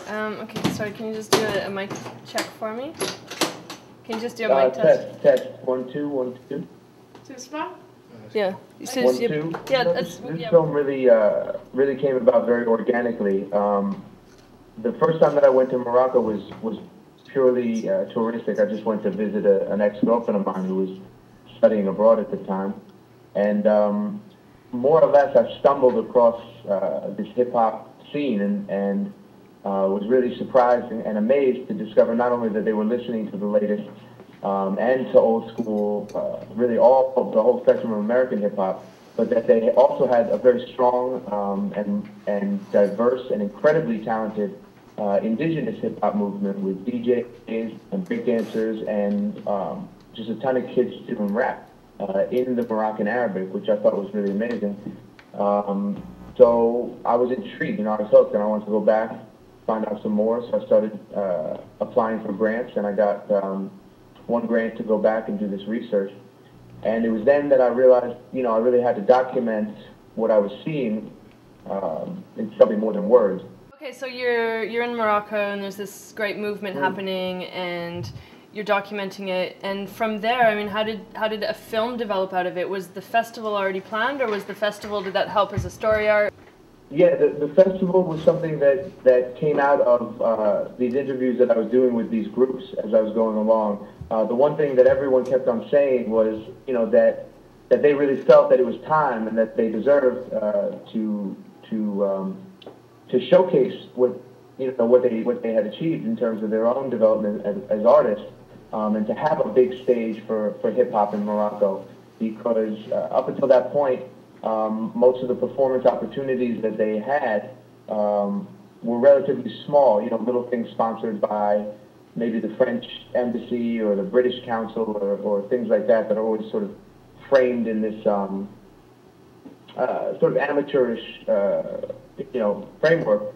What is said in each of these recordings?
Okay, sorry, can you just do a mic check for me? Can you just do a mic test? Test. 1, 2, 1, 2. Yeah. 1, 2. Yeah, this film really came about very organically. The first time that I went to Morocco was purely touristic. I just went to visit an ex-girlfriend of mine who was studying abroad at the time. And more or less, I stumbled across this hip-hop scene and was really surprised and amazed to discover not only that they were listening to the latest and to old school, really the whole spectrum of American hip-hop, but that they also had a very strong and diverse and incredibly talented indigenous hip-hop movement with DJs and breakdancers and just a ton of kids doing rap in the Moroccan Arabic, which I thought was really amazing. So I was intrigued, I was hooked, and I wanted to go back, find out some more. So I started applying for grants, and I got one grant to go back and do this research. And it was then that I realized, I really had to document what I was seeing in something more than words. Okay, so you're in Morocco, and there's this great movement happening, and you're documenting it. And from there, I mean, how did a film develop out of it? Was the festival already planned, or did that help as a story arc? Yeah, the festival was something that came out of these interviews that I was doing with these groups as I was going along. The one thing that everyone kept on saying was, that they really felt that it was time and that they deserved to showcase what they had achieved in terms of their own development as artists, and to have a big stage for hip hop in Morocco, because up until that point, most of the performance opportunities that they had were relatively small, little things sponsored by maybe the French embassy or the British council or things like that are always sort of framed in this sort of amateurish framework.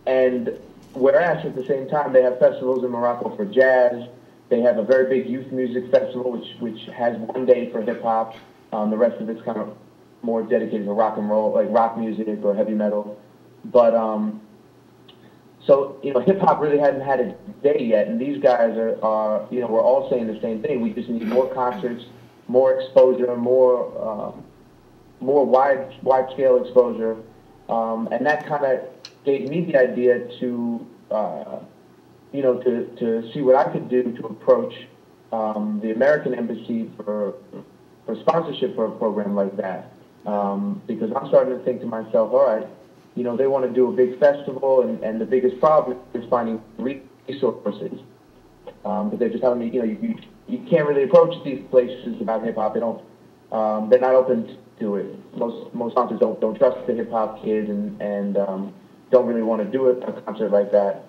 And whereas at the same time they have festivals in Morocco for jazz, they have a very big youth music festival which has one day for hip hop. The rest of it's kind of more dedicated to rock and roll, like rock music or heavy metal. But so hip hop really hadn't had its day yet, and these guys are we're all saying the same thing. We just need more concerts, more exposure, more wide scale exposure, and that kind of gave me the idea to to see what I could do to approach the American embassy for sponsorship for a program like that, because I'm starting to think to myself, all right, they want to do a big festival, and the biggest problem is finding resources. But they're just telling me, you can't really approach these places about hip hop. They don't, they're not open to it. Most sponsors don't trust the hip hop kids and don't really want to do a concert like that.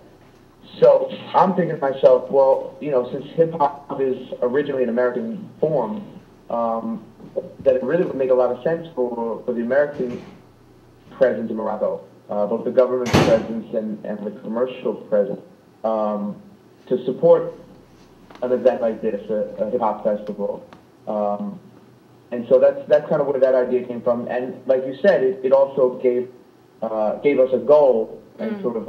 So I'm thinking to myself, well, since hip hop is originally an American form, that it really would make a lot of sense for the American presence in Morocco, both the government presence and the commercial presence, to support an event like this, a hip hop festival. And so that's kind of where that idea came from. And like you said, it also gave us a goal and sort of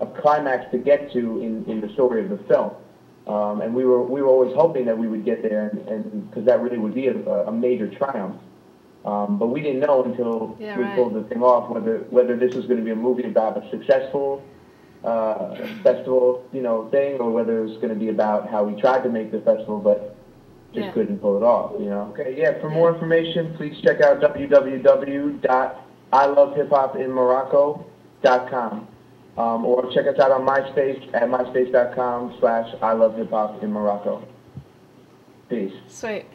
a climax to get to in the story of the film. And we were always hoping that we would get there, and because that really would be a major triumph. But we didn't know until we pulled the thing off whether this was going to be a movie about a successful festival, thing, or whether it was going to be about how we tried to make the festival but just couldn't pull it off. Okay, yeah. For more information, please check out www.ilovehiphopinmorocco.com. Or check us out on MySpace at myspace.com/ILoveHipHopInMorocco. Peace. Sweet.